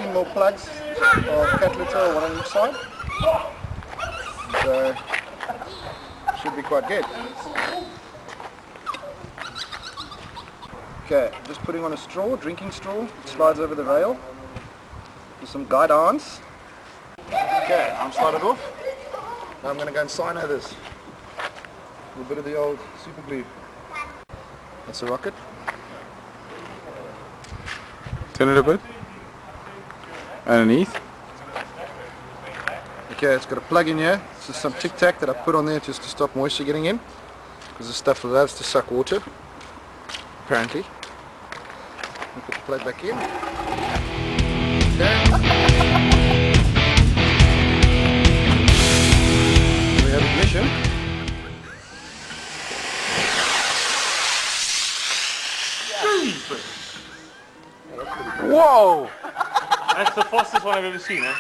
16 more plugs of cat litter, one on each side. So should be quite good. Okay, just putting on a straw, drinking straw, it slides over the rail with some guidance. Okay, I'm started off. Now I'm going to go and cyano this. A bit of the old super glue. That's a rocket. Turn it a bit. Underneath. Okay, it's got a plug in here. It's just some Tic Tac that I put on there just to stop moisture getting in, because this stuff loves to suck water, apparently. I'll put the plug back in. Okay. We have ignition. Whoa! That's the fastest one I've ever seen, eh?